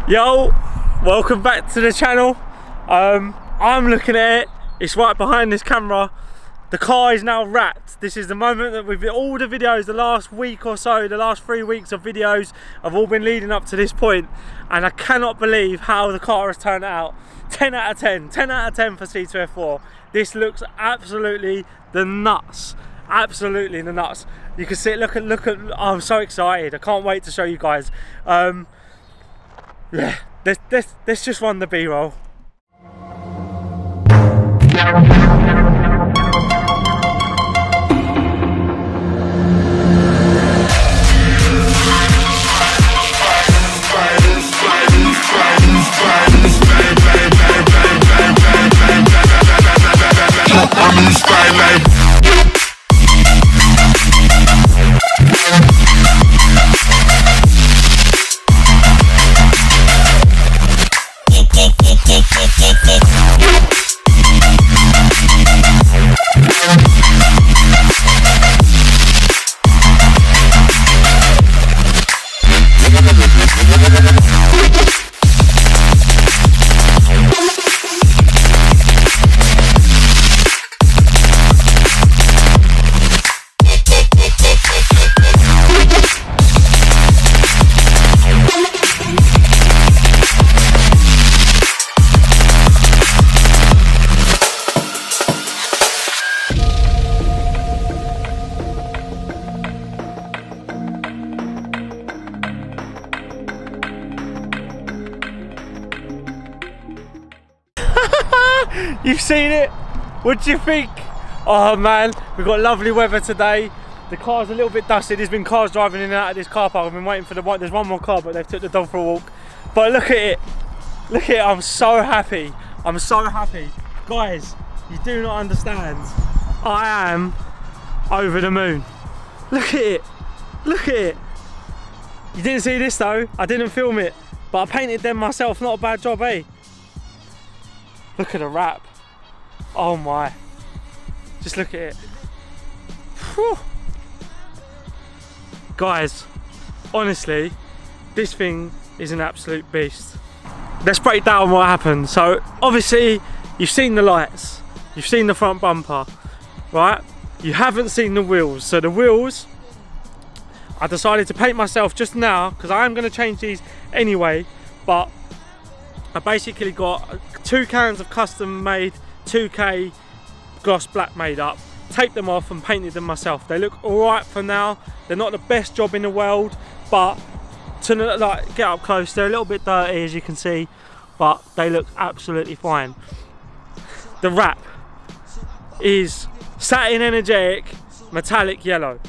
Yo, welcome back to the channel. I'm looking at it, it's right behind this camera. The car is now wrapped. This is the moment that we've, all the videos, the last week or so, the last 3 weeks of videos have all been leading up to this point, and I cannot believe how the car has turned out. 10 out of 10, 10 out of 10 for C2F4. This looks absolutely the nuts. Absolutely the nuts. You can see it, look at, oh, I'm so excited. I can't wait to show you guys. Yeah, let's just run the B-roll. You've seen it? What do you think? Oh man, we've got lovely weather today. The car's a little bit dusty. There's been cars driving in and out of this car park. I've been waiting for the one. There's one more car, but they've took the dog for a walk. But look at it. Look at it. I'm so happy. I'm so happy. Guys, you do not understand. I am over the moon. Look at it. Look at it. You didn't see this though. I didn't film it, but I painted them myself. Not a bad job, eh? Look at the wrap. Oh my. Just look at it. Whew. Guys, honestly, this thing is an absolute beast. Let's break down what happened. So, obviously, you've seen the lights. You've seen the front bumper, right? You haven't seen the wheels. So the wheels, I decided to paint myself just now, because I am going to change these anyway, but I basically got 2 cans of custom made 2K gloss black made up, taped them off and painted them myself. They look alright for now. They're not the best job in the world, but to like get up close, they're a little bit dirty as you can see, but they look absolutely fine. The wrap is Satin Energetic Metallic Yellow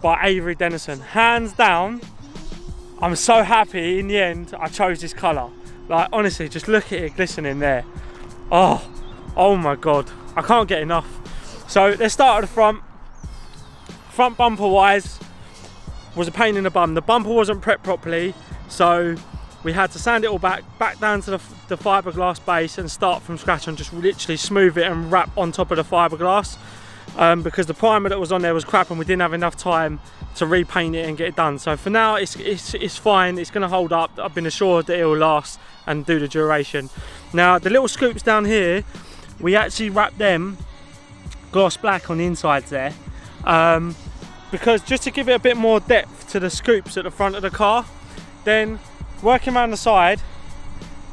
by Avery Dennison. Hands down, I'm so happy in the end I chose this colour. Like honestly, just look at it glistening there. Oh my god, I can't get enough. So let's start at the front. Front bumper wise was a pain in the bum. The bumper wasn't prepped properly, so we had to sand it all back down to the fiberglass base and start from scratch and just literally smooth it and wrap on top of the fiberglass, because the primer that was on there was crap and we didn't have enough time to repaint it and get it done. So for now it's fine, it's going to hold up. I've been assured that it will last and do the duration. Now the little scoops down here, we actually wrapped them gloss black on the insides there, because just to give it a bit more depth to the scoops at the front of the car. Then working around the side,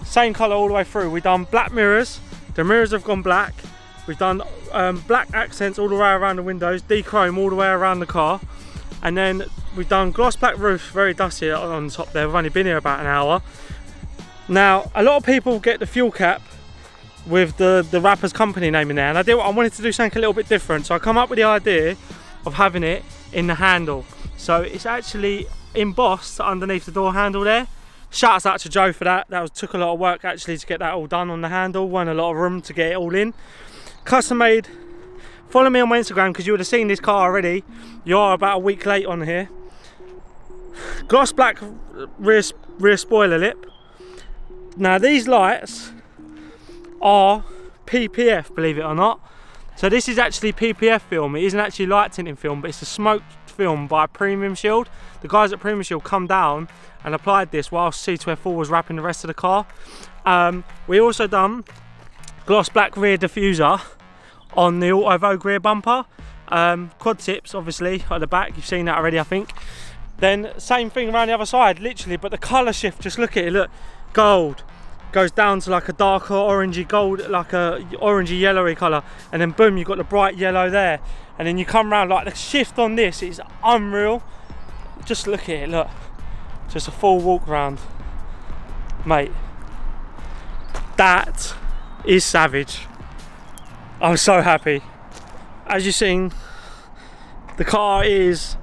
same colour all the way through. We've done black mirrors, the mirrors have gone black. We've done black accents all the way around the windows, dechrome all the way around the car, and then we've done gloss black roof, very dusty on the top there. We've only been here about an hour. Now a lot of people get the fuel cap with the rapper's company name in there, and I wanted to do something a little bit different, so I come up with the idea of having it in the handle. So it's actually embossed underneath the door handle there. Shouts out to Joe for that. That took a lot of work actually to get that all done on the handle. Wasn't a lot of room to get it all in. Custom made. Follow me on my Instagram because you would have seen this car already. You are about a week late on here. Gloss black rear spoiler lip. Now these lights are PPF, believe it or not. So this is actually PPF film. It isn't actually light tinting film, but it's a smoke film by Premium Shield. The guys at Premium Shield come down and applied this whilst C2F4 was wrapping the rest of the car. We also done gloss black rear diffuser on the Auto Vogue rear bumper. Quad tips obviously at the back, you've seen that already I think. Then same thing around the other side literally, but the colour shift, just look at it, look, gold goes down to like a darker orangey gold, like a orangey yellowy colour, and then boom, you've got the bright yellow there, and then you come around, like the shift on this is unreal. Just look at it, look, just a full walk round, mate. That is savage. I'm so happy. As you've seen, the car is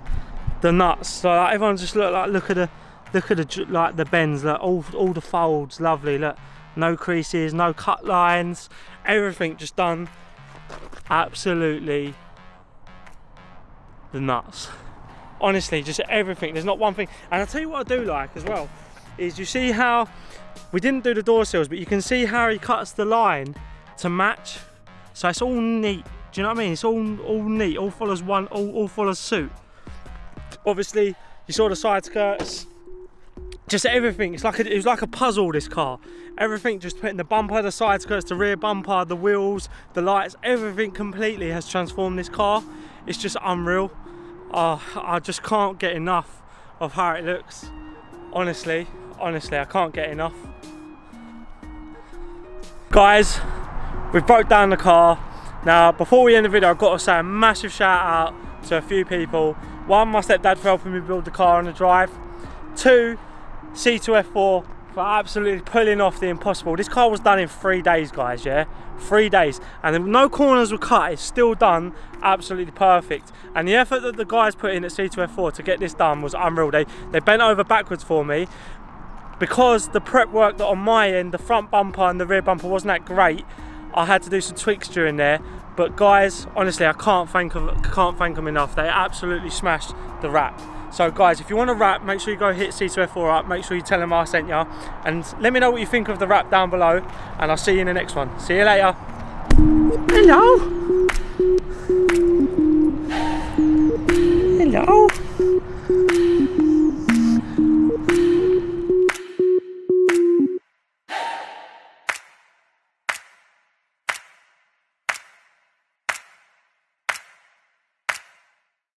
the nuts. So like, everyone just look at the like the bends, like all the folds, lovely. Look, no creases, no cut lines, everything just done absolutely the nuts. Honestly, just everything. There's not one thing. And I'll tell you what I do like as well is, you see how we didn't do the door sills, but you can see how he cuts the line to match. So it's all neat. Do you know what I mean? It's all neat. All follows all follows suit. Obviously, you saw the side skirts. Just everything. It was like a puzzle, this car. Everything, just putting the bumper, the side skirts, the rear bumper, the wheels, the lights, everything completely has transformed this car. It's just unreal. I just can't get enough of how it looks. Honestly, I can't get enough. Guys, we've broke down the car. Now, before we end the video, I've got to say a massive shout out to a few people. One, my stepdad for helping me build the car on the drive. Two, C2F4 for absolutely pulling off the impossible. This car was done in 3 days, guys, yeah? 3 days. And no corners were cut, it's still done absolutely perfect. And the effort that the guys put in at C2F4 to get this done was unreal. They bent over backwards for me. Because the prep work that on my end, the front bumper and the rear bumper wasn't that great, I had to do some tweaks during there. But guys, honestly, I can't thank them enough. They absolutely smashed the wrap. So guys, if you want a wrap, make sure you go hit C2F4 up, make sure you tell them I sent you, and let me know what you think of the wrap down below, and I'll see you in the next one. See you later. Hello. Hello.